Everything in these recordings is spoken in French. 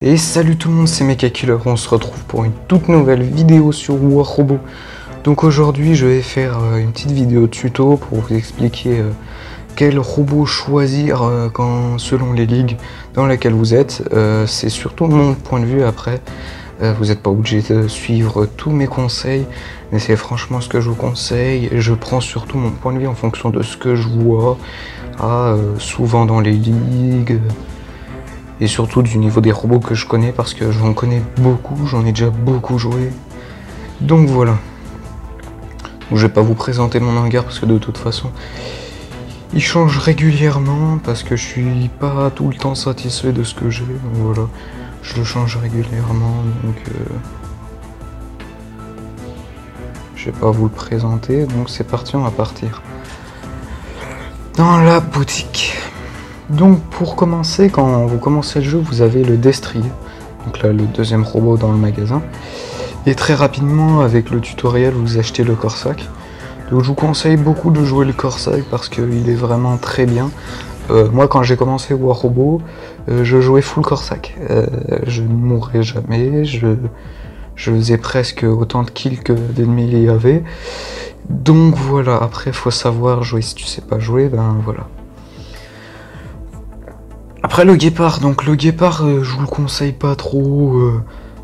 Et salut tout le monde, c'est Mecha-Killer, on se retrouve pour une toute nouvelle vidéo sur War Robot. Donc aujourd'hui je vais faire une petite vidéo tuto pour vous expliquer quel robot choisir selon les ligues dans lesquelles vous êtes. C'est surtout mon point de vue après, vous n'êtes pas obligé de suivre tous mes conseils, mais c'est franchement ce que je vous conseille. Je prends surtout mon point de vue en fonction de ce que je vois, souvent dans les ligues. Et surtout du niveau des robots que je connais, parce que j'en connais beaucoup, j'en ai déjà beaucoup joué. Donc voilà. Donc, je vais pas vous présenter mon hangar parce que de toute façon il change régulièrement, parce que je suis pas tout le temps satisfait de ce que j'ai. Donc voilà, je le change régulièrement, donc je vais pas vous le présenter. Donc c'est parti, on va partir dans la boutique. Donc pour commencer, quand vous commencez le jeu, vous avez le destrier, donc là le deuxième robot dans le magasin, et très rapidement avec le tutoriel vous achetez le Corsac. Donc je vous conseille beaucoup de jouer le Corsac parce qu'il est vraiment très bien. Moi quand j'ai commencé War Robot, je jouais full Corsac, je ne mourrais jamais, je faisais presque autant de kills que d'ennemis il y avait. Donc voilà, après faut savoir jouer, si tu sais pas jouer, ben voilà. Après le guépard, donc le guépard je vous le conseille pas trop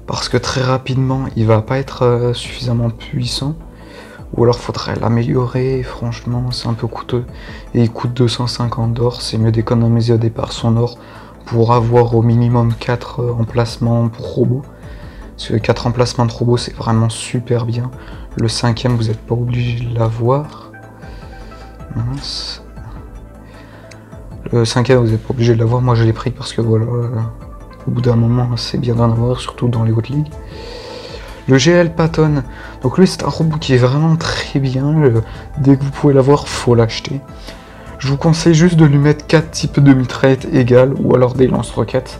parce que très rapidement il va pas être suffisamment puissant, ou alors faudrait l'améliorer. Franchement c'est un peu coûteux et il coûte 250 d'or, c'est mieux d'économiser au départ son or pour avoir au minimum 4 emplacements pour robots, parce que 4 emplacements de robots c'est vraiment super bien. Le 5e vous n'êtes pas obligé de l'avoir. Mince. Le 5e vous n'êtes pas obligé de l'avoir, moi je l'ai pris parce que voilà, au bout d'un moment c'est bien d'en avoir, surtout dans les hautes ligues. Le GL Patton, donc lui c'est un robot qui est vraiment très bien, dès que vous pouvez l'avoir faut l'acheter. Je vous conseille juste de lui mettre 4 types de mitraillettes égales, ou alors des lance-roquettes,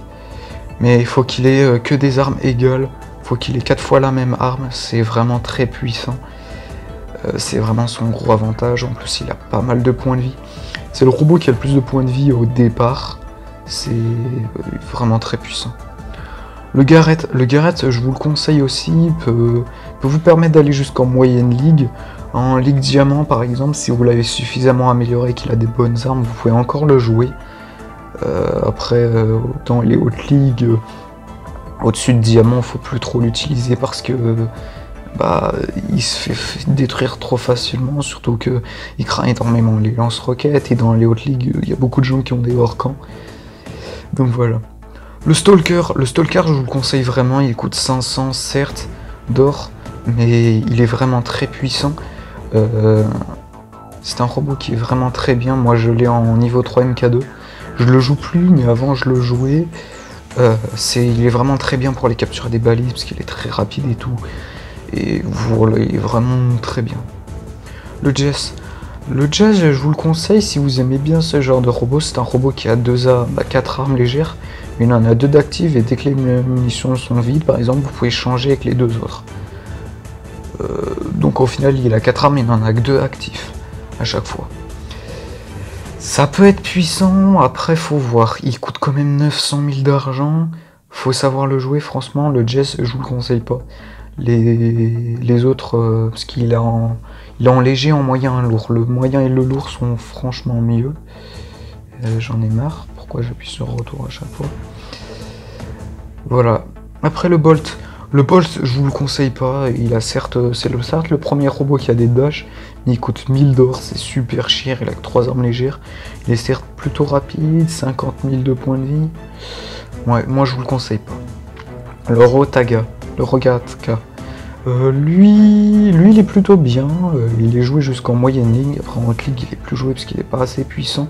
mais il faut qu'il ait que des armes égales, il faut qu'il ait 4 fois la même arme, c'est vraiment très puissant. C'est vraiment son gros avantage, en plus il a pas mal de points de vie. C'est le robot qui a le plus de points de vie au départ, c'est vraiment très puissant. Le Garrett, je vous le conseille aussi, peut vous permettre d'aller jusqu'en moyenne ligue. En ligue diamant par exemple, si vous l'avez suffisamment amélioré, qu'il a des bonnes armes, vous pouvez encore le jouer. Après, dans les hautes ligues, au-dessus de diamant, faut plus trop l'utiliser parce que il se fait détruire trop facilement, surtout que il craint énormément les lance-roquettes, et dans les hautes ligues il y a beaucoup de gens qui ont des hors-camps. Donc voilà. Le Stalker, je vous le conseille vraiment, il coûte 500 certes d'or, mais il est vraiment très puissant. C'est un robot qui est vraiment très bien, moi je l'ai en niveau 3 MK2. Je le joue plus, mais avant je le jouais. Il est vraiment très bien pour les capturer des balises, parce qu'il est très rapide et tout. Et voilà, il est vraiment très bien. Le Jazz, je vous le conseille si vous aimez bien ce genre de robot. C'est un robot qui a 4 armes légères, mais il en a 2 d'actives, et dès que les munitions sont vides, par exemple, vous pouvez changer avec les 2 autres. Donc au final, il a 4 armes, mais il n'en a que 2 actifs à chaque fois. Ça peut être puissant, après faut voir. Il coûte quand même 900 000 d'argent. Faut savoir le jouer, franchement. Le Jazz, je vous le conseille pas. Les autres, parce qu'il est en léger, en moyen, en lourd. Le moyen et le lourd sont franchement mieux. J'en ai marre. Pourquoi j'appuie sur retour à chaque fois? Voilà. Après le Bolt. Le Bolt, je vous le conseille pas. Il a certes, c'est le premier robot qui a des dashs, mais il coûte 1000 d'or, c'est super cher. Il a que 3 armes légères. Il est certes plutôt rapide, 50 000 de points de vie. Ouais, moi je vous le conseille pas. Le Rotaga. Lui il est plutôt bien, il est joué jusqu'en moyenne ligne, après en haute ligue il est plus joué parce qu'il est pas assez puissant.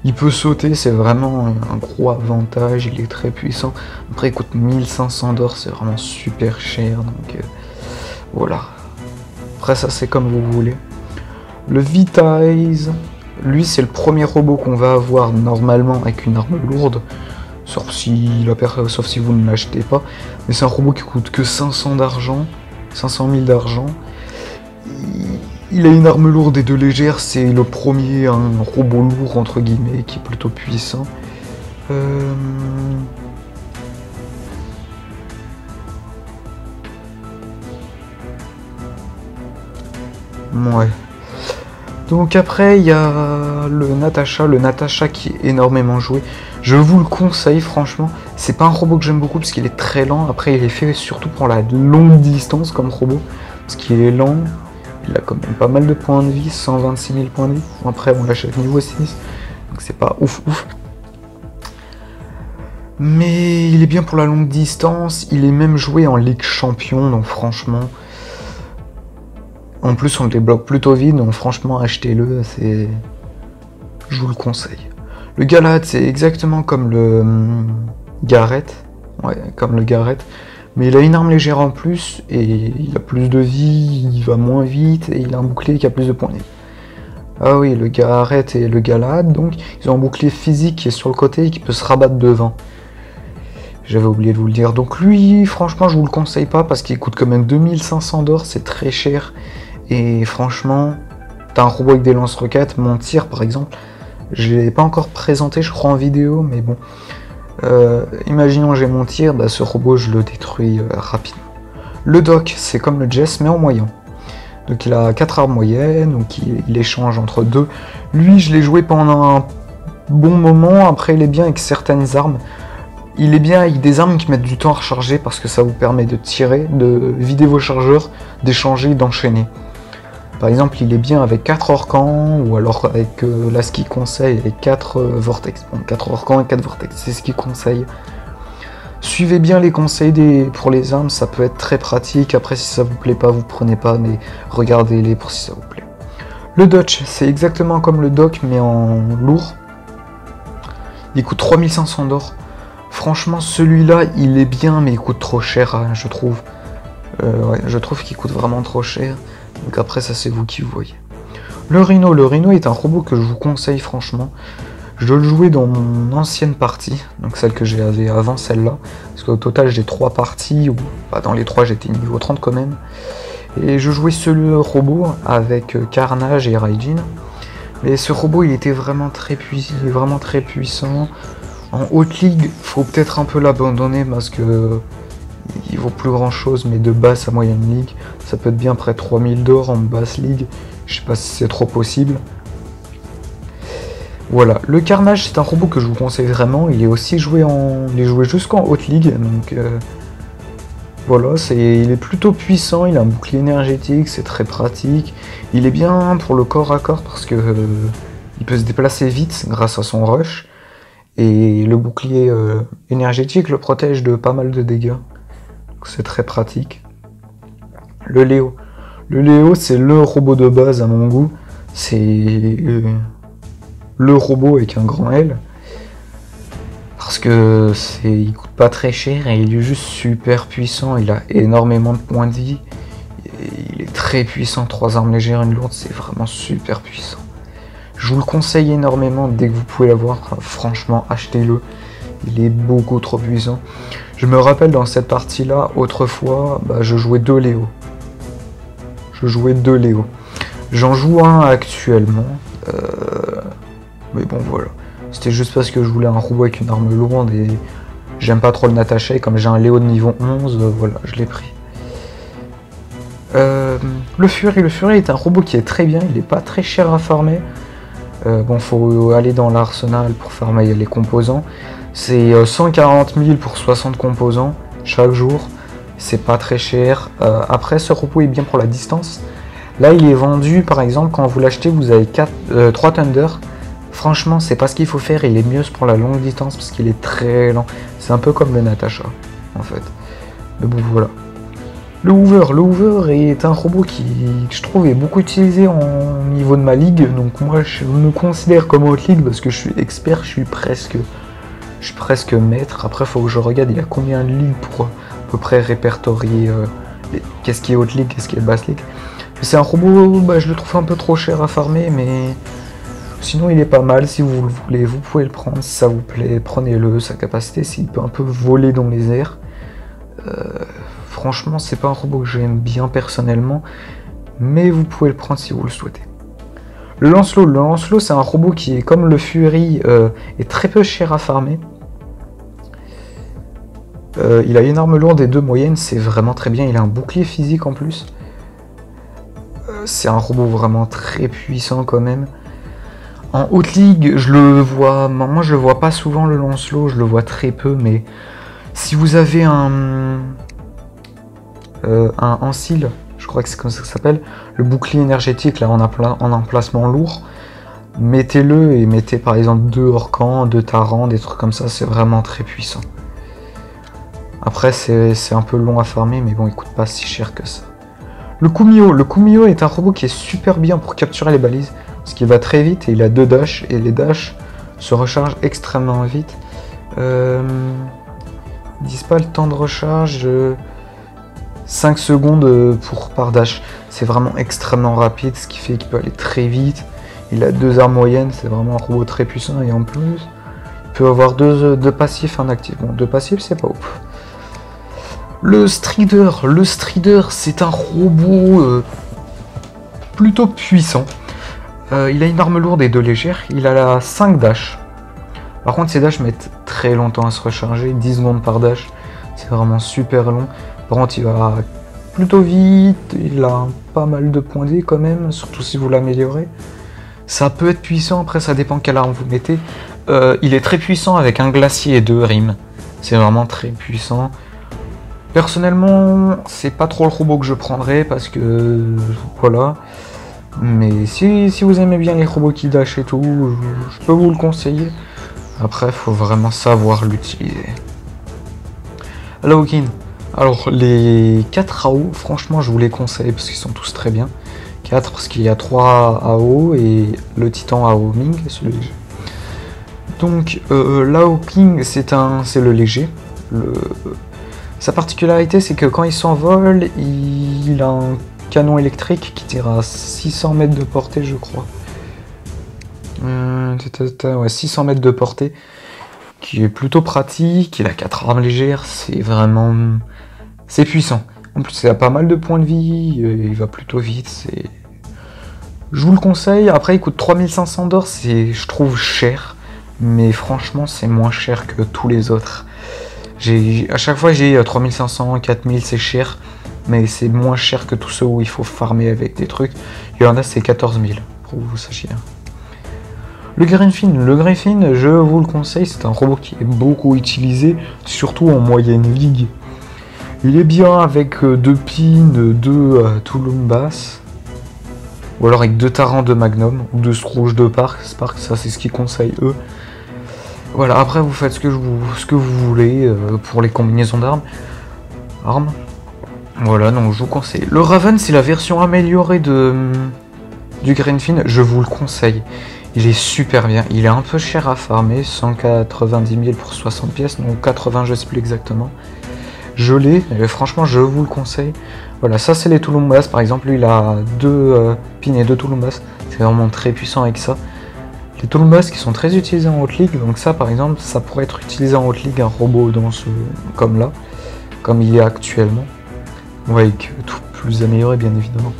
Il peut sauter, c'est vraiment un gros avantage, il est très puissant. Après il coûte 1500 d'or, c'est vraiment super cher, donc voilà. Après ça c'est comme vous voulez. Le Vitize, lui c'est le premier robot qu'on va avoir normalement avec une arme lourde. Sauf si vous ne l'achetez pas, mais c'est un robot qui coûte que 500 d'argent, 500 000 d'argent. Il a une arme lourde et 2 légères, c'est le premier un robot lourd entre guillemets qui est plutôt puissant. Ouais. Donc après, il y a le Natasha qui est énormément joué. Je vous le conseille, franchement. C'est pas un robot que j'aime beaucoup parce qu'il est très lent. Après, il est fait surtout pour la longue distance comme robot. Parce qu'il est lent. Il a quand même pas mal de points de vie, 126 000 points de vie. Après, on l'achète niveau 6. Donc c'est pas ouf. Mais il est bien pour la longue distance. Il est même joué en Ligue Champion. Donc franchement... En plus, on le débloque plutôt vite, donc franchement, achetez-le, c'est... Je vous le conseille. Le Galad, c'est exactement comme le Garrett. Ouais, comme le Garrett. Mais il a une arme légère en plus, et il a plus de vie, il va moins vite, et il a un bouclier qui a plus de points de vie. Ah oui, le Garrett et le Galad, donc, ils ont un bouclier physique qui est sur le côté et qui peut se rabattre devant. J'avais oublié de vous le dire. Donc lui, franchement, je vous le conseille pas, parce qu'il coûte quand même 2500 d'or, c'est très cher. Et franchement, t'as un robot avec des lance-roquettes, mon tir par exemple, je l'ai pas encore présenté je crois en vidéo, mais bon. Imaginons j'ai mon tir, bah, ce robot je le détruis rapidement. Le Doc, c'est comme le Jess mais en moyen. Donc il a 4 armes moyennes, donc il échange entre deux. Lui je l'ai joué pendant un bon moment, après il est bien avec certaines armes. Il est bien avec des armes qui mettent du temps à recharger parce que ça vous permet de tirer, de vider vos chargeurs, d'échanger, d'enchaîner. Par exemple, il est bien avec 4 Orcans, ou alors avec, là ce qu'il conseille, avec 4 Vortex. Bon, 4 Orcans et 4 Vortex, c'est ce qu'il conseille. Suivez bien les conseils pour les armes, ça peut être très pratique. Après, si ça vous plaît pas, vous prenez pas, mais regardez-les pour si ça vous plaît. Le Dutch, c'est exactement comme le Doc, mais en lourd. Il coûte 3500 d'or. Franchement, celui-là, il est bien, mais il coûte trop cher, hein, je trouve. Ouais, je trouve qu'il coûte vraiment trop cher. Donc après, ça c'est vous qui voyez. Le Rhino est un robot que je vous conseille franchement. Je le jouais dans mon ancienne partie, donc celle que j'avais avant celle-là. Parce qu'au total, j'ai 3 parties, ou bah, dans les 3, j'étais niveau 30 quand même. Et je jouais ce robot avec Carnage et Raijin. Mais ce robot, il était vraiment très puissant. En haute ligue, faut peut-être un peu l'abandonner parce que il vaut plus grand chose, mais de basse à moyenne ligue, ça peut être bien près de 3000 d'or en basse ligue. Je sais pas si c'est trop possible. Voilà, le Carnage c'est un robot que je vous conseille vraiment. Il est aussi joué jusqu'en haute ligue, donc voilà, il est plutôt puissant. Il a un bouclier énergétique, c'est très pratique. Il est bien pour le corps à corps parce que il peut se déplacer vite grâce à son rush. Et le bouclier énergétique le protège de pas mal de dégâts. C'est très pratique. Le Léo. Le Léo, c'est le robot de base à mon goût. C'est le robot avec un grand L. Parce que il coûte pas très cher et il est juste super puissant. Il a énormément de points de vie. Et il est très puissant. 3 armes légères, une lourde, c'est vraiment super puissant. Je vous le conseille énormément dès que vous pouvez l'avoir. Franchement, achetez-le. Il est beaucoup trop puissant. Je me rappelle dans cette partie-là, autrefois, bah, je jouais 2 Léo. J'en joue un actuellement. Mais bon, voilà. C'était juste parce que je voulais un robot avec une arme lourde et j'aime pas trop le Natasha. Et comme j'ai un Léo de niveau 11, voilà, je l'ai pris. Le Fury est un robot qui est très bien. Il est pas très cher à farmer. Bon, faut aller dans l'arsenal pour farmer les composants. C'est 140 000 pour 60 composants chaque jour. C'est pas très cher. Après, ce robot est bien pour la distance. Là, il est vendu, par exemple, quand vous l'achetez, vous avez 3 Thunder. Franchement, c'est pas ce qu'il faut faire. Il est mieux pour la longue distance parce qu'il est très lent. C'est un peu comme le Natasha, en fait. Mais bon, voilà. Le Hoover est un robot qui, je trouve, est beaucoup utilisé au niveau de ma ligue. Donc moi, je me considère comme haute ligue parce que je suis expert, je suis presque maître. Après, il faut que je regarde, il y a combien de ligues pour à peu près répertorier qu'est-ce qui est haute ligue, qu'est-ce qui est basse ligue. C'est un robot, bah, je le trouve un peu trop cher à farmer, mais sinon il est pas mal. Si vous le voulez, vous pouvez le prendre. Si ça vous plaît, prenez-le. Sa capacité, s'il peut un peu voler dans les airs. Franchement, c'est pas un robot que j'aime bien personnellement, mais vous pouvez le prendre si vous le souhaitez. Le Lancelot, c'est un robot qui est comme le Fury, est très peu cher à farmer. Il a une arme lourde et 2 moyennes, c'est vraiment très bien. Il a un bouclier physique en plus. c'est un robot vraiment très puissant quand même. En haute ligue, je le vois, moi je le vois pas souvent le Lancelot, je le vois très peu, mais si vous avez un Ancile, je crois que c'est comme ça que ça s'appelle, le bouclier énergétique là en emplacement lourd, mettez-le et mettez par exemple 2 Orcans, 2 Tarans, des trucs comme ça, c'est vraiment très puissant. Après c'est un peu long à farmer, mais bon il coûte pas si cher que ça. Le Kumio est un robot qui est super bien pour capturer les balises, parce qu'il va très vite et il a 2 dashs, et les dashs se rechargent extrêmement vite. Ils disent pas le temps de recharge, 5 secondes par dash, c'est vraiment extrêmement rapide, ce qui fait qu'il peut aller très vite. Il a 2 armes moyennes, c'est vraiment un robot très puissant, et en plus, il peut avoir 2 passifs en actif. Bon, 2 passifs, c'est pas ouf. Le Strider, c'est un robot plutôt puissant. Il a une arme lourde et 2 légères, il a 5 dash. Par contre, ces dashs mettent très longtemps à se recharger, 10 secondes par dash, c'est vraiment super long. Par contre, il va plutôt vite, il a pas mal de points de vie quand même, surtout si vous l'améliorez. Ça peut être puissant, après ça dépend quelle arme vous mettez. Il est très puissant avec un glacier et 2 rimes. C'est vraiment très puissant. Personnellement, c'est pas trop le robot que je prendrais parce que voilà. Mais si vous aimez bien les robots qui dash et tout, je peux vous le conseiller. Après, il faut vraiment savoir l'utiliser. Laokin. Alors, les 4 AO, franchement, je vous les conseille parce qu'ils sont tous très bien. 4 parce qu'il y a 3 AO et le Titan AO Ming, celui-là. Donc, Lao King, c'est le léger. Sa particularité, c'est que quand il s'envole, il a un canon électrique qui tire à 600 mètres de portée, je crois. Ouais, 600 mètres de portée, qui est plutôt pratique. Il a 4 armes légères, c'est vraiment... c'est puissant. En plus, il a pas mal de points de vie, il va plutôt vite, je vous le conseille. Après, il coûte 3500 d'or, je trouve cher, mais franchement, c'est moins cher que tous les autres. À chaque fois, j'ai 3500, 4000, c'est cher, mais c'est moins cher que tous ceux où il faut farmer avec des trucs. Il y en a, c'est 14 000, pour que vous sachiez. Le Griffin, je vous le conseille, c'est un robot qui est beaucoup utilisé, surtout en moyenne ligue. Il est bien avec 2 pins, 2 Touloumbas, ou alors avec 2 Tarans de Magnum, ou 2 Rouge de Spark, ça c'est ce qu'ils conseillent eux. Voilà, après vous faites ce que vous voulez pour les combinaisons d'armes. Voilà, donc je vous conseille. Le Raven, c'est la version améliorée du Griffin, je vous le conseille. Il est super bien, il est un peu cher à farmer, 190 000 pour 60 pièces, donc 80 je sais plus exactement. Je l'ai, franchement je vous le conseille. Voilà, ça c'est les Touloumbas, par exemple, lui il a 2 pins et 2 Touloumbas, c'est vraiment très puissant avec ça. Les Touloumbas qui sont très utilisés en haute ligue, donc ça par exemple, ça pourrait être utilisé en haute ligue, un robot comme là, comme il est actuellement. Ouais, avec tout plus amélioré bien évidemment.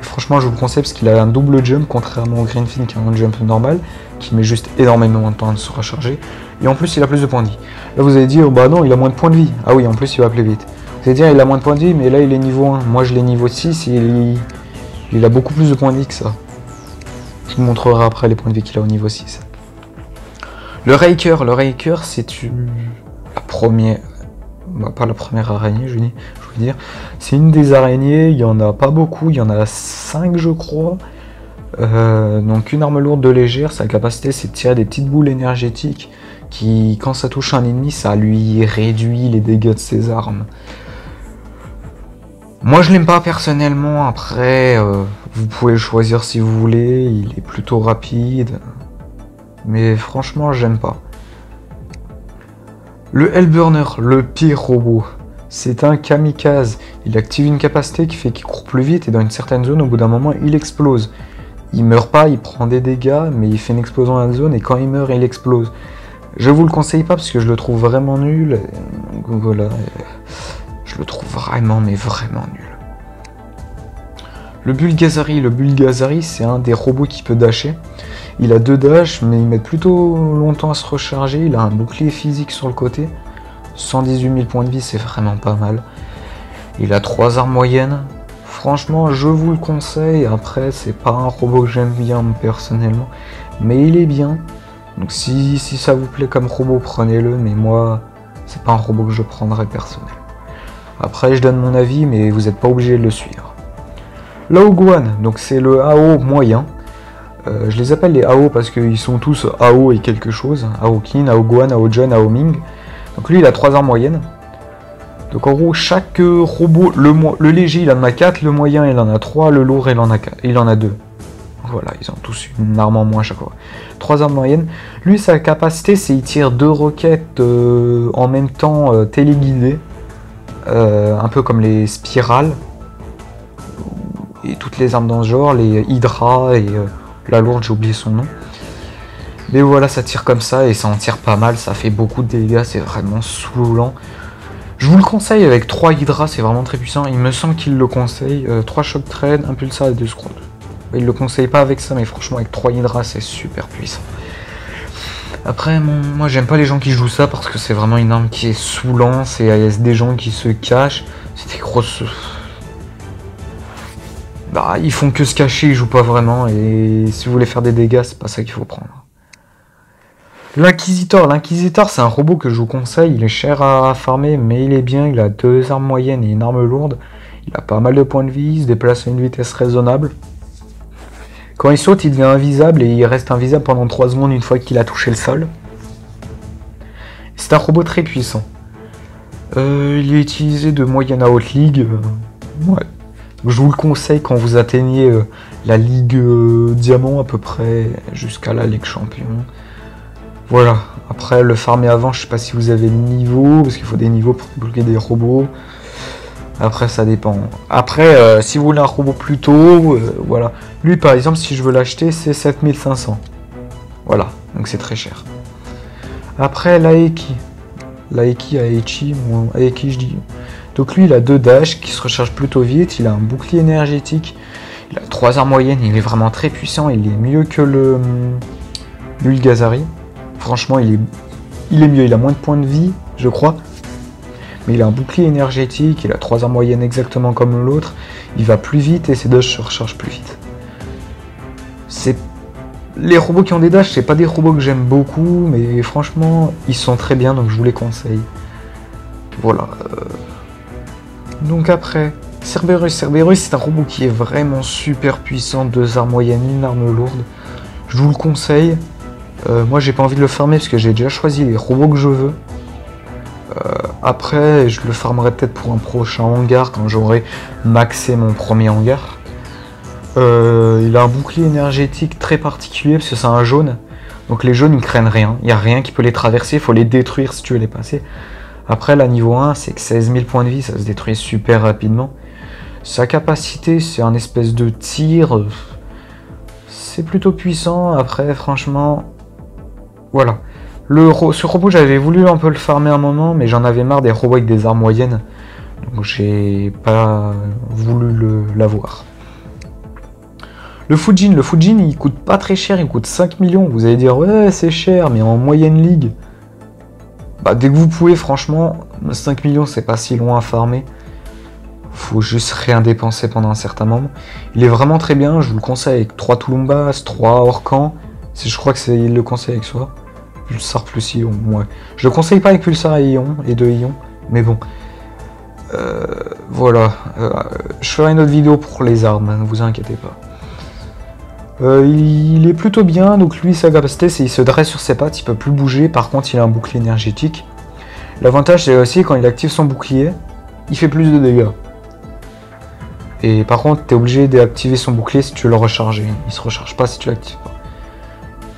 Franchement, je vous le conseille parce qu'il a un double jump, contrairement au Griffin qui a un jump normal, qui met juste énormément de temps à se recharger. Et en plus, il a plus de points de vie. Là, vous allez dire, bah non, il a moins de points de vie. Ah oui, en plus, il va plus vite. Vous allez dire, il a moins de points de vie, mais là, il est niveau 1. Moi, je l'ai niveau 6 et il a beaucoup plus de points de vie que ça. Je vous montrerai après les points de vie qu'il a au niveau 6. Le Raker, c'est la première... Bah, pas la première araignée, je veux dire. C'est une des araignées, il y en a pas beaucoup, il y en a 5 je crois. Donc une arme lourde de légère, sa capacité c'est de tirer des petites boules énergétiques qui, quand ça touche un ennemi, ça lui réduit les dégâts de ses armes. Moi je l'aime pas personnellement, après vous pouvez le choisir si vous voulez, il est plutôt rapide. Mais franchement j'aime pas. Le Hellburner, le pire robot, c'est un kamikaze. Il active une capacité qui fait qu'il court plus vite et dans une certaine zone, au bout d'un moment, il explose. Il meurt pas, il prend des dégâts, mais il fait une explosion dans la zone et quand il meurt, il explose. Je vous le conseille pas parce que je le trouve vraiment nul. Donc voilà, je le trouve vraiment, mais vraiment nul. Le Bulgazari, c'est un des robots qui peut dasher. Il a 2 dash, mais il met plutôt longtemps à se recharger. Il a un bouclier physique sur le côté. 118 000 points de vie, c'est vraiment pas mal. Il a 3 armes moyennes. Franchement, je vous le conseille. Après, c'est pas un robot que j'aime bien personnellement, mais il est bien. Donc si ça vous plaît comme robot, prenez-le, mais moi, c'est pas un robot que je prendrais personnellement. Après, je donne mon avis, mais vous n'êtes pas obligé de le suivre. Laoguan, donc c'est le AO moyen. Je les appelle les AO parce qu'ils sont tous AO et quelque chose. Aokin, Aoguan, Aojon, Aoming. Donc lui, il a 3 armes moyennes. Donc en gros, chaque robot, le léger, il en a 4, le moyen, il en a 3, le lourd, il en a 2. Voilà, ils ont tous une arme en moins à chaque fois. 3 armes moyennes. Lui, sa capacité, c'est qu'il tire 2 roquettes en même temps téléguidées. Un peu comme les spirales. Et toutes les armes dans ce genre, les Hydra et la lourde, j'ai oublié son nom. Mais voilà, ça tire comme ça et ça en tire pas mal, ça fait beaucoup de dégâts, c'est vraiment saoulant. Je vous le conseille avec 3 Hydra, c'est vraiment très puissant. Il me semble qu'il le conseille. 3 Shock Trade, 1 Pulsar et 2 Scroll. Il le conseille pas avec ça, mais franchement avec 3 Hydra, c'est super puissant. Après, moi j'aime pas les gens qui jouent ça parce que c'est vraiment une arme qui est saoulant. Il y a des gens qui se cachent. C'est des grosses... Bah, ils font que se cacher, ils jouent pas vraiment. Et si vous voulez faire des dégâts, c'est pas ça qu'il faut prendre. L'Inquisitor, c'est un robot que je vous conseille, il est cher à farmer, mais il est bien, il a 2 armes moyennes et une arme lourde, il a pas mal de points de vie, il se déplace à une vitesse raisonnable. Quand il saute, il devient invisible et il reste invisible pendant 3 secondes une fois qu'il a touché le sol. C'est un robot très puissant. Il est utilisé de moyenne à haute ligue. Ouais. Je vous le conseille quand vous atteignez la ligue diamant à peu près, jusqu'à la ligue champion. Voilà, après le farmer avant, je sais pas si vous avez le niveau, parce qu'il faut des niveaux pour débloquer des robots. Après ça dépend. Après, si vous voulez un robot plus tôt, voilà. Lui par exemple, si je veux l'acheter, c'est 7500. Voilà, donc c'est très cher. Après l'Aeki. L'Aeki, Aeki je dis. Donc lui il a 2 dash qui se rechargent plutôt vite, il a un bouclier énergétique, il a 3 armes moyennes, il est vraiment très puissant, il est mieux que le Gazari. Franchement, il est mieux, il a moins de points de vie, je crois. Mais il a un bouclier énergétique, il a 3 armes moyennes exactement comme l'autre. Il va plus vite et ses dashs se rechargent plus vite. Les robots qui ont des dashs, c'est pas des robots que j'aime beaucoup, mais franchement, ils sont très bien, donc je vous les conseille. Voilà. Donc après, Cerberus. Cerberus, c'est un robot qui est vraiment super puissant, 2 armes moyennes, une arme lourde. Je vous le conseille. Moi j'ai pas envie de le farmer parce que j'ai déjà choisi les robots que je veux. Après je le farmerai peut-être pour un prochain hangar quand j'aurai maxé mon premier hangar. Il a un bouclier énergétique très particulier parce que c'est un jaune. Donc les jaunes ils craignent rien, il n'y a rien qui peut les traverser, il faut les détruire si tu veux les passer. Après la niveau 1 c'est que 16 000 points de vie, ça se détruit super rapidement. Sa capacité c'est un espèce de tir, c'est plutôt puissant. Après franchement... Voilà. Ce robot, j'avais voulu un peu le farmer un moment, mais j'en avais marre des robots avec des armes moyennes. Donc j'ai pas voulu l'avoir. Le Fujin, il coûte pas très cher, il coûte 5 millions. Vous allez dire, ouais, c'est cher, mais en moyenne ligue. Bah, dès que vous pouvez, franchement, 5 millions, c'est pas si loin à farmer. Faut juste rien dépenser pendant un certain moment. Il est vraiment très bien, je vous le conseille avec 3 Touloumbas, 3 Orcans. Je crois que c'est il le conseille avec soi. Pulsar plus Ion, ouais. Je le conseille pas avec Pulsar et Ion, les 2 Ions, mais bon. Voilà. Je ferai une autre vidéo pour les armes, ne vous inquiétez pas. Il est plutôt bien, donc lui sa capacité c'est qu'il se dresse sur ses pattes, il peut plus bouger, par contre il a un bouclier énergétique. L'avantage c'est aussi quand il active son bouclier, il fait plus de dégâts. Et par contre tu es obligé d'activer son bouclier si tu veux le recharger, il se recharge pas si tu l'actives pas.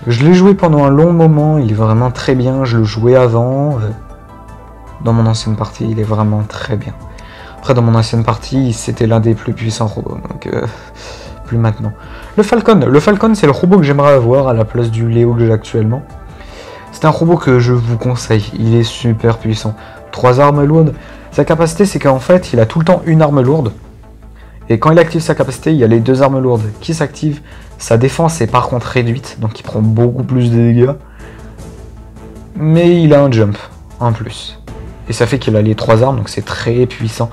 Je l'ai joué pendant un long moment, il est vraiment très bien, je le jouais avant. Dans mon ancienne partie, il est vraiment très bien. Après, dans mon ancienne partie, c'était l'un des plus puissants robots, donc plus maintenant. Le Falcon, c'est le robot que j'aimerais avoir à la place du Léo que j'ai actuellement. C'est un robot que je vous conseille, il est super puissant. 3 armes lourdes. Sa capacité, c'est qu'en fait, il a tout le temps une arme lourde. Et quand il active sa capacité, il y a les 2 armes lourdes qui s'activent. Sa défense est par contre réduite, donc il prend beaucoup plus de dégâts. Mais il a un jump en plus. Et ça fait qu'il a les 3 armes, donc c'est très puissant.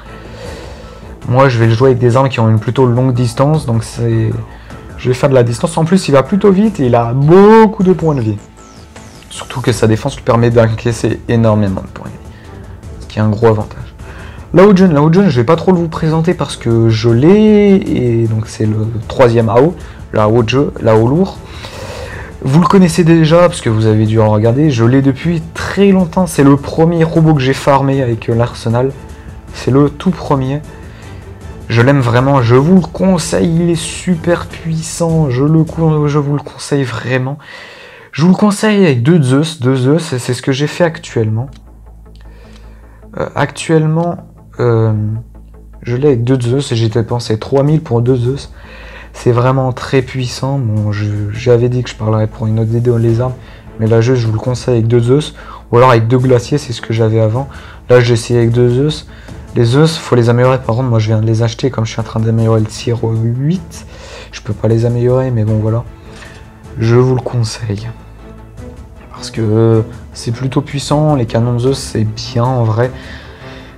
Moi, je vais le jouer avec des armes qui ont une plutôt longue distance, donc c'est... Je vais faire de la distance. En plus, il va plutôt vite et il a beaucoup de points de vie. Surtout que sa défense lui permet d'encaisser énormément de points de vie. Ce qui est un gros avantage. Lao Jun, je vais pas trop vous présenter parce que je l'ai, et donc c'est le 3e AO, Lao lourd. Vous le connaissez déjà parce que vous avez dû en regarder, je l'ai depuis très longtemps, c'est le premier robot que j'ai farmé avec l'arsenal, c'est le tout premier. Je l'aime vraiment, je vous le conseille, il est super puissant, je vous le conseille vraiment. Je vous le conseille avec deux Zeus, et c'est ce que j'ai fait actuellement. Je l'ai avec 2 Zeus et j'ai dépensé 3000 pour 2 Zeus. C'est vraiment très puissant. Bon, j'avais dit que je parlerais pour une autre vidéo les armes, mais là je vous le conseille avec 2 Zeus, ou alors avec 2 glaciers, c'est ce que j'avais avant. Là j'ai essayé avec 2 Zeus. Les Zeus, faut les améliorer. Par contre, moi je viens de les acheter comme je suis en train d'améliorer le tir 8. Je peux pas les améliorer, mais bon voilà. Je vous le conseille. Parce que c'est plutôt puissant, les canons Zeus c'est bien en vrai.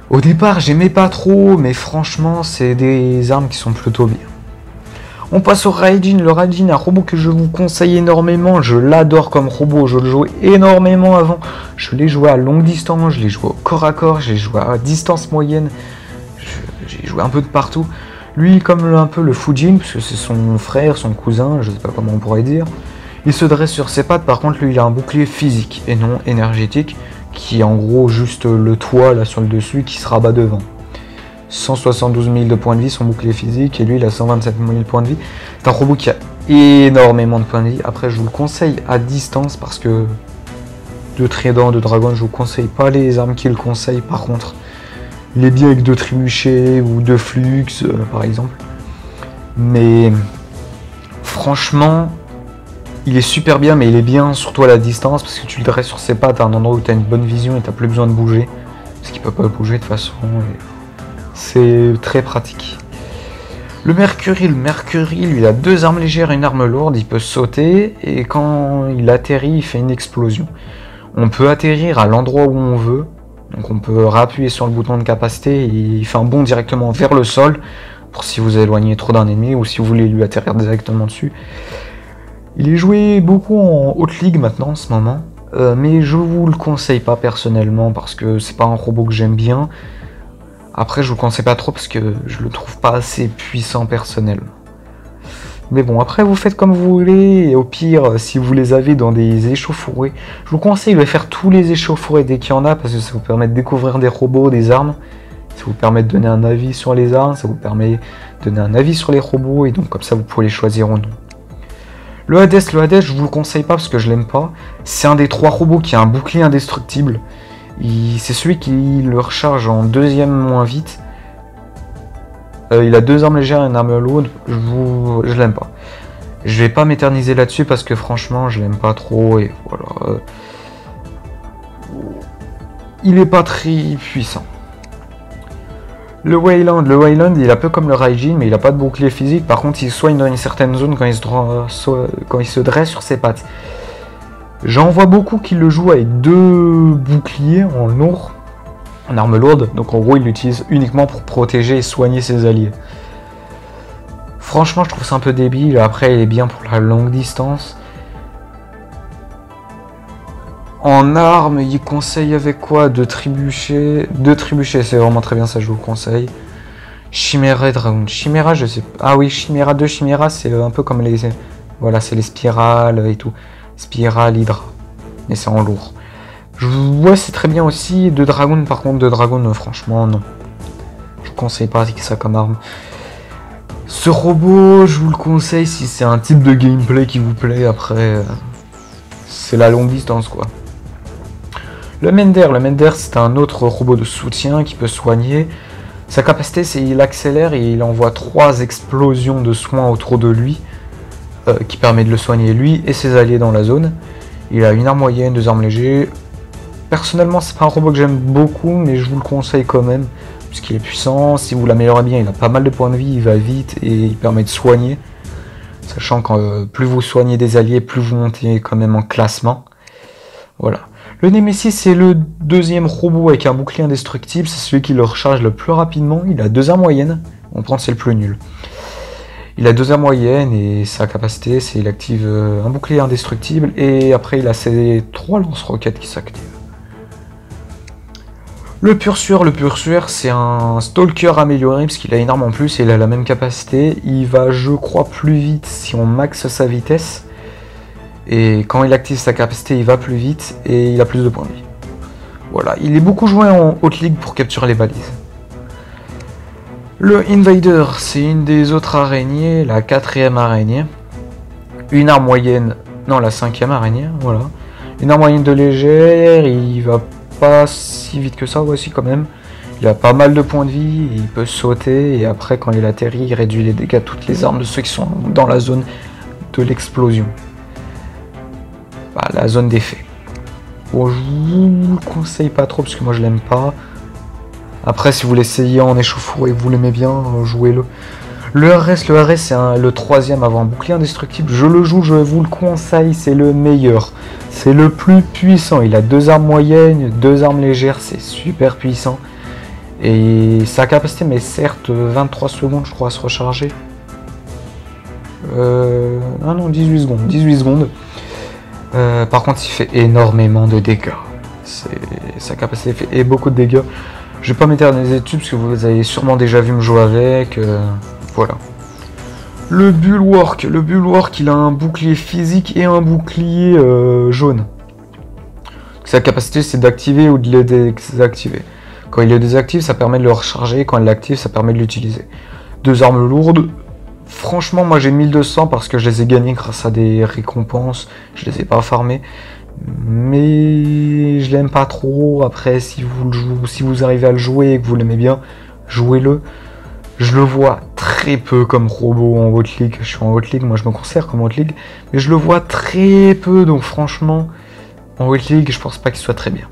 Au départ j'aimais pas trop, mais franchement c'est des armes qui sont plutôt bien. On passe au Raijin. Le Raijin est un robot que je vous conseille énormément, je l'adore comme robot, je le jouais énormément avant. Je l'ai joué à longue distance, je l'ai joué au corps à corps, j'ai joué à distance moyenne, j'ai joué un peu de partout. Lui comme un peu le Fujin, parce que c'est son frère, son cousin, je sais pas comment on pourrait dire. Il se dresse sur ses pattes, par contre lui il a un bouclier physique et non énergétique, qui est en gros juste le toit là sur le dessus qui se rabat devant. 172 000 de points de vie son bouclier physique, et lui il a 127 000 points de vie. C'est un robot qui a énormément de points de vie. Après je vous le conseille à distance parce que de trident, de dragon, je vous conseille pas les armes qu'il conseille. Par contre il est bien avec 2 trébuchets ou 2 flux par exemple. Mais franchement il est super bien, mais il est bien surtout à la distance parce que tu le dresses sur ses pattes à un endroit où tu as une bonne vision et tu n'as plus besoin de bouger. Parce qu'il peut pas bouger de toute façon. C'est très pratique. Le Mercury, lui il a 2 armes légères et une arme lourde. Il peut sauter et quand il atterrit, il fait une explosion. On peut atterrir à l'endroit où on veut. Donc on peut réappuyer sur le bouton de capacité et il fait un bond directement vers le sol. Pour si vous éloignez trop d'un ennemi ou si vous voulez lui atterrir directement dessus. Il est joué beaucoup en haute ligue maintenant en ce moment, mais je vous le conseille pas personnellement parce que c'est pas un robot que j'aime bien. Après je vous le conseille pas trop parce que je le trouve pas assez puissant personnellement. Mais bon, après vous faites comme vous voulez, et au pire si vous les avez dans des échauffourées, je vous conseille de faire tous les échauffourées dès qu'il y en a parce que ça vous permet de découvrir des robots, des armes. Ça vous permet de donner un avis sur les armes, ça vous permet de donner un avis sur les robots et donc comme ça vous pouvez les choisir ou non. Le Hades, je vous le conseille pas parce que je l'aime pas. C'est un des 3 robots qui a un bouclier indestructible. C'est celui qui le recharge en 2e moins vite. Il a 2 armes légères et une arme lourde. Je l'aime pas. Je vais pas m'éterniser là-dessus parce que franchement je l'aime pas trop et voilà. Il est pas très puissant. Le Wayland, il est un peu comme le Raijin, mais il n'a pas de bouclier physique. Par contre, il soigne dans une certaine zone quand il se dresse sur ses pattes. J'en vois beaucoup qui le jouent avec 2 boucliers en lourd, en arme lourde. Donc en gros, il l'utilise uniquement pour protéger et soigner ses alliés. Franchement, je trouve ça un peu débile. Après, il est bien pour la longue distance. En armes, il conseille avec quoi? 2 trébuchets. 2 trébuchets, c'est vraiment très bien, ça je vous le conseille. Chimera et Dragon. Chimera, je sais pas. Ah oui, Chimera 2, Chimera, c'est un peu comme les... Voilà, c'est les spirales et tout. Spirale, Hydra. Mais c'est en lourd. Ouais, c'est très bien aussi. 2 Dragon, par contre, 2 Dragon, franchement, non. Je vous conseille pas ça comme arme. Ce robot, je vous le conseille si c'est un type de gameplay qui vous plaît. Après, c'est la longue distance, quoi. Le Mender, c'est un autre robot de soutien qui peut soigner. Sa capacité, c'est qu'il accélère et il envoie 3 explosions de soins autour de lui, qui permet de le soigner lui et ses alliés dans la zone. Il a une arme moyenne, 2 armes légères. Personnellement, c'est pas un robot que j'aime beaucoup, mais je vous le conseille quand même, puisqu'il est puissant. Si vous l'améliorez bien, il a pas mal de points de vie, il va vite et il permet de soigner. Sachant que plus vous soignez des alliés, plus vous montez quand même en classement. Voilà. Le Nemesis, c'est le deuxième robot avec un bouclier indestructible. C'est celui qui le recharge le plus rapidement. Il a 2 heures moyenne. On prend c'est le plus nul. Il a 2 heures moyenne et sa capacité, c'est il active un bouclier indestructible. Et après, il a ses 3 lance-roquettes qui s'activent. Le Pursueur, c'est un Stalker amélioré parce qu'il a énormément plus et il a la même capacité. Il va, je crois, plus vite si on maxe sa vitesse. Et quand il active sa capacité, il va plus vite et il a plus de points de vie. Voilà, il est beaucoup joué en haute ligue pour capturer les balises. Le Invader, c'est une des autres araignées, la 4e araignée. Une arme moyenne, non la 5e araignée, voilà. Une arme moyenne de légère, il va pas si vite que ça, voici quand même. Il a pas mal de points de vie, il peut sauter et après quand il atterrit, il réduit les dégâts de toutes les armes de ceux qui sont dans la zone de l'explosion. Bah, la zone d'effet. Bon, je vous le conseille pas trop parce que moi je l'aime pas. Après, si vous l'essayez en échauffourée et que vous l'aimez bien, jouez-le. Le RS, c'est le 3e avant un bouclier indestructible. Je le joue, je vous le conseille, c'est le meilleur. C'est le plus puissant. Il a 2 armes moyennes, 2 armes légères, c'est super puissant. Et sa capacité, mais certes, 23 secondes, je crois, à se recharger. Ah non, 18 secondes. 18 secondes. Par contre, il fait énormément de dégâts. Sa capacité fait beaucoup de dégâts. Je vais pas m'éterniser dessus parce que vous avez sûrement déjà vu me jouer avec. Voilà. Le Bulwark, il a un bouclier physique et un bouclier jaune. Sa capacité, c'est d'activer ou de le désactiver. Quand il le désactive, ça permet de le recharger. Quand il l'active, ça permet de l'utiliser. 2 armes lourdes. Franchement, moi j'ai 1200 parce que je les ai gagnés grâce à des récompenses. Je les ai pas farmés. Mais je l'aime pas trop. Après, si vous arrivez à le jouer et que vous l'aimez bien, jouez-le. Je le vois très peu comme robot en haute ligue. Je suis en haute ligue, moi je me considère comme haute ligue. Mais je le vois très peu, donc franchement, en haute ligue, je pense pas qu'il soit très bien.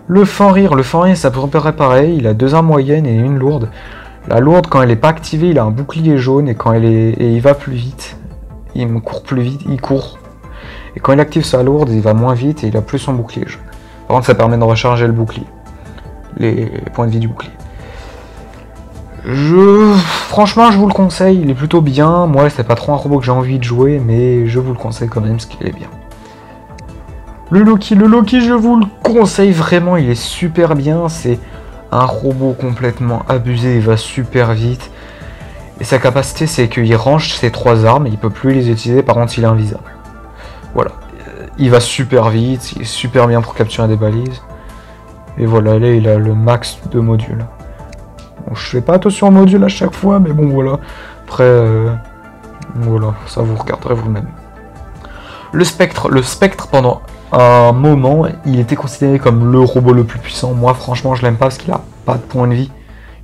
Le Fenrir, ça peut repérer pareil. Il a 2 armes moyennes et une lourde. La lourde, quand elle est pas activée, il a un bouclier jaune et quand il va plus vite. Il me court plus vite, il court. Et quand il active sa lourde, il va moins vite et il a plus son bouclier jaune. Par contre, ça permet de recharger le bouclier. Les points de vie du bouclier. Franchement, je vous le conseille, il est plutôt bien. Moi, c'est pas trop un robot que j'ai envie de jouer, mais je vous le conseille quand même parce qu'il est bien. Le Loki, je vous le conseille vraiment, il est super bien. C'est un robot complètement abusé, il va super vite. Et sa capacité, c'est qu'il range ses 3 armes, il peut plus les utiliser, par contre, il est invisible. Voilà, il va super vite, il est super bien pour capturer des balises. Et voilà, là il a le max de modules. Bon, je fais pas attention aux modules à chaque fois, mais bon voilà. Après, voilà, ça vous regarderez vous-même. Le Spectre pendant un moment, il était considéré comme le robot le plus puissant. Moi franchement je l'aime pas parce qu'il a pas de points de vie.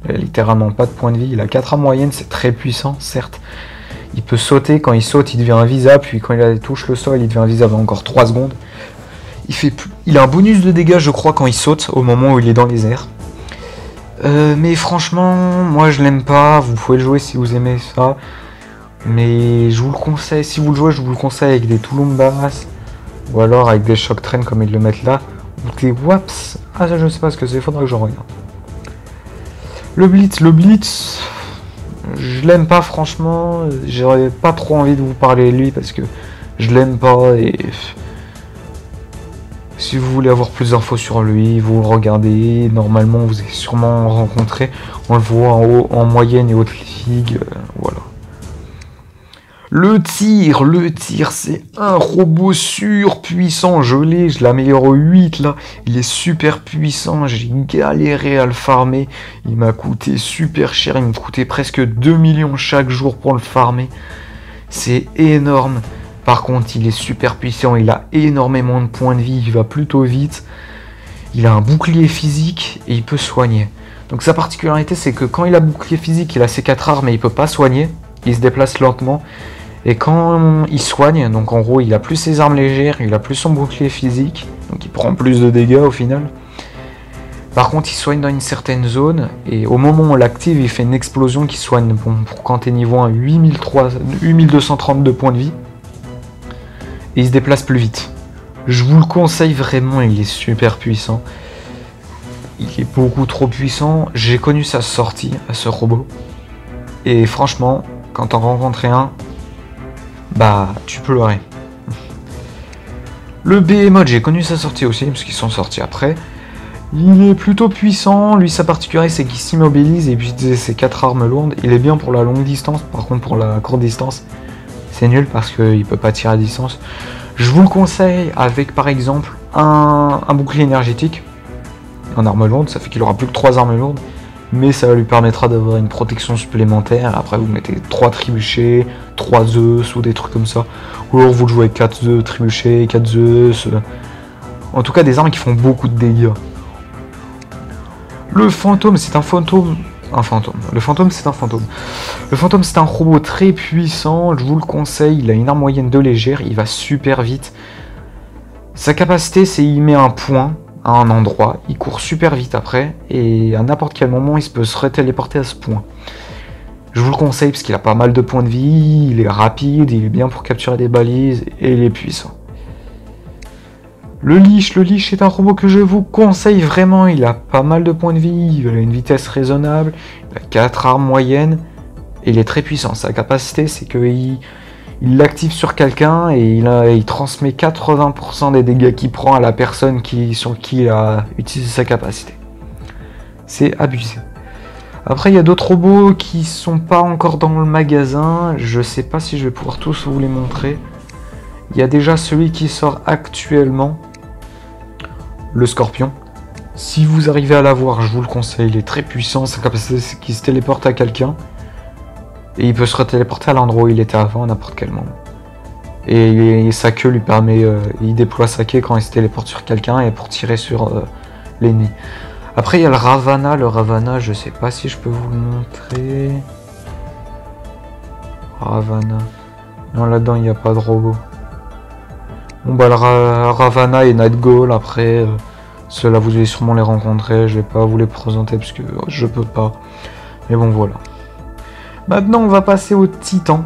Il a littéralement pas de points de vie. Il a 4 armes moyennes, c'est très puissant, certes. Il peut sauter, quand il saute, il devient invisible, puis quand il touche le sol, il devient invisible encore 3 secondes. Il a un bonus de dégâts, je crois, quand il saute, au moment où il est dans les airs. Mais franchement, moi je l'aime pas, vous pouvez le jouer si vous aimez ça. Mais je vous le conseille, si vous le jouez, je vous le conseille avec des Touloumbas, ou alors avec des Shock Train comme ils le mettent là, ou des Waps. Ah ça je sais pas ce que c'est, faudra que je regarde. Le Blitz, je l'aime pas franchement, j'aurais pas trop envie de vous parler de lui parce que je l'aime pas et si vous voulez avoir plus d'infos sur lui, vous le regardez, normalement vous avez sûrement rencontré, on le voit en moyenne et haute ligue, voilà. Le tir, c'est un robot surpuissant, je l'améliore au 8 là, il est super puissant, j'ai galéré à le farmer, il m'a coûté super cher, il me coûtait presque 2 millions chaque jour pour le farmer, c'est énorme. Par contre, il est super puissant, il a énormément de points de vie, il va plutôt vite, il a un bouclier physique et il peut soigner. Donc sa particularité, c'est que quand il a bouclier physique, il a ses 4 armes et il peut pas soigner, il se déplace lentement. Et quand il soigne, donc en gros il a plus ses armes légères, il a plus son bouclier physique, donc il prend plus de dégâts au final. Par contre il soigne dans une certaine zone, et au moment où on l'active il fait une explosion qui soigne bon, pour quand t'es niveau 1 8232 points de vie. Et il se déplace plus vite. Je vous le conseille vraiment, il est super puissant. Il est beaucoup trop puissant. J'ai connu sa sortie à ce robot. Et franchement, quand t'en rencontrais un, bah tu pleurais. Le Behemoth, j'ai connu sa sortie aussi, parce qu'ils sont sortis après. Il est plutôt puissant, lui sa particularité c'est qu'il s'immobilise et puis ses 4 armes lourdes. Il est bien pour la longue distance, par contre pour la courte distance, c'est nul parce qu'il peut pas tirer à distance. Je vous le conseille avec par exemple un bouclier énergétique en arme lourde, ça fait qu'il aura plus que 3 armes lourdes, mais ça lui permettra d'avoir une protection supplémentaire. Après vous mettez 3 trébuchets, 3 Zeus ou des trucs comme ça, ou alors vous le jouez avec 4 Zeus, trébuchets, 4 Zeus, en tout cas des armes qui font beaucoup de dégâts. Le fantôme, c'est un fantôme. Le fantôme, c'est un fantôme. Le fantôme, c'est un robot très puissant. Je vous le conseille. Il a une arme moyenne de légère. Il va super vite. Sa capacité, c'est il met un point à un endroit. Il court super vite après. Et à n'importe quel moment, il peut se retéléporter à ce point. Je vous le conseille parce qu'il a pas mal de points de vie. Il est rapide. Il est bien pour capturer des balises. Et il est puissant. Le Lich est un robot que je vous conseille vraiment, il a pas mal de points de vie, il a une vitesse raisonnable, il a 4 armes moyennes, et il est très puissant. Sa capacité, c'est qu'il l'active sur quelqu'un et il transmet 80% des dégâts qu'il prend à la personne sur qui il a utilisé sa capacité. C'est abusé. Après, il y a d'autres robots qui sont pas encore dans le magasin, je sais pas si je vais pouvoir tous vous les montrer. Il y a déjà celui qui sort actuellement, le Scorpion. Si vous arrivez à l'avoir, je vous le conseille, il est très puissant. Sa capacité, c'est qu'il se téléporte à quelqu'un. Et il peut se retéléporter à l'endroit où il était avant à n'importe quel moment. Et sa queue lui permet, il déploie sa queue quand il se téléporte sur quelqu'un et pour tirer sur l'ennemi. Après, il y a le Ravana. Le Ravana, je sais pas si je peux vous le montrer. Ravana. Non, là-dedans, il n'y a pas de robot. Bon bah le Ravana et Night Ghoul, après ceux-là vous allez sûrement les rencontrer, je vais pas vous les présenter parce que je peux pas. Mais bon voilà. Maintenant on va passer aux titans.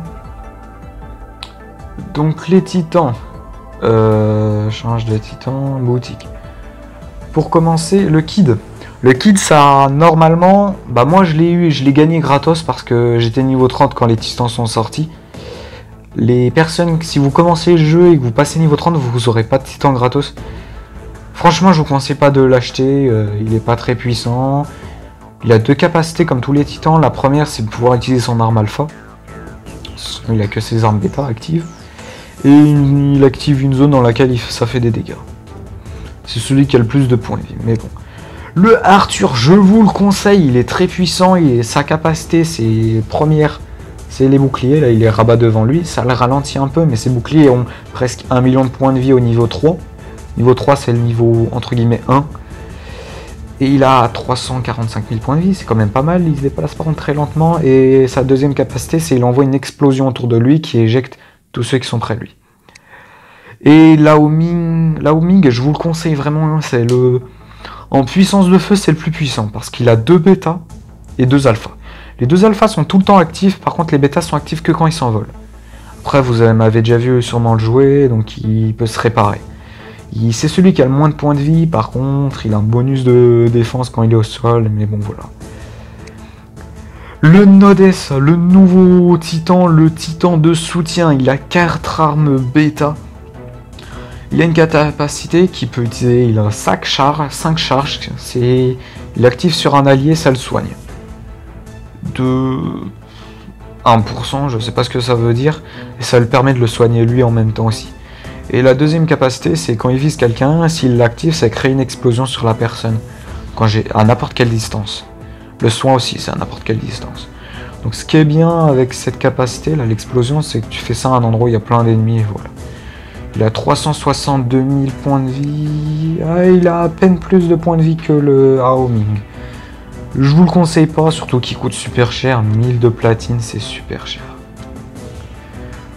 Donc les titans. Change de titan, boutique. Pour commencer, le Kid. Le Kid ça normalement, bah moi je l'ai eu et je l'ai gagné gratos parce que j'étais niveau 30 quand les titans sont sortis. Les personnes, si vous commencez le jeu et que vous passez niveau 30, vous aurez pas de titan gratos. Franchement, je vous conseille pas de l'acheter, il est pas très puissant. Il a 2 capacités comme tous les titans. La première, c'est de pouvoir utiliser son arme alpha. Il a que ses armes bêta actives. Et il active une zone dans laquelle ça fait des dégâts. C'est celui qui a le plus de points de vie, mais bon. Le Arthur, je vous le conseille, il est très puissant. Sa capacité, c'est première. C'est les boucliers, là il est rabat devant lui, ça le ralentit un peu, mais ses boucliers ont presque 1 million de points de vie au niveau 3. Niveau 3 c'est le niveau entre guillemets 1. Et il a 345 000 points de vie, c'est quand même pas mal, il se déplace par contre très lentement. Et sa deuxième capacité c'est qu'il envoie une explosion autour de lui qui éjecte tous ceux qui sont près de lui. Et Lao Ming, je vous le conseille vraiment, c'est le... En puissance de feu c'est le plus puissant, parce qu'il a 2 bêtas et 2 alphas. Les 2 alphas sont tout le temps actifs, par contre les bêtas sont actifs que quand ils s'envolent. Après vous m'avez déjà vu sûrement le jouer, donc il peut se réparer. C'est celui qui a le moins de points de vie, par contre il a un bonus de défense quand il est au sol, mais bon voilà. Le Nodes, le nouveau titan, le titan de soutien, il a 4 armes bêta. Il a une capacité qui peut utiliser, il a 5 charges, il active sur un allié, ça le soigne. De 1%, je sais pas ce que ça veut dire, et ça lui permet de le soigner lui en même temps aussi. Et la deuxième capacité, c'est quand il vise quelqu'un, s'il l'active, ça crée une explosion sur la personne, à n'importe quelle distance. Le soin aussi, c'est à n'importe quelle distance. Donc ce qui est bien avec cette capacité, là, l'explosion, c'est que tu fais ça à un endroit où il y a plein d'ennemis, et voilà. Il a 362 000 points de vie, il a à peine plus de points de vie que le Haoming. Je vous le conseille pas, surtout qu'il coûte super cher, 1000 de platine, c'est super cher.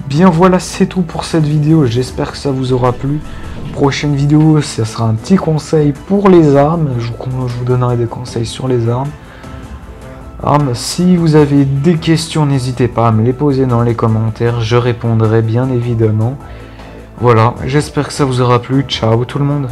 Bien voilà, c'est tout pour cette vidéo, j'espère que ça vous aura plu. Prochaine vidéo, ça sera un petit conseil pour les armes, je vous donnerai des conseils sur les armes. Si vous avez des questions, n'hésitez pas à me les poser dans les commentaires, je répondrai bien évidemment. Voilà, j'espère que ça vous aura plu. Ciao tout le monde.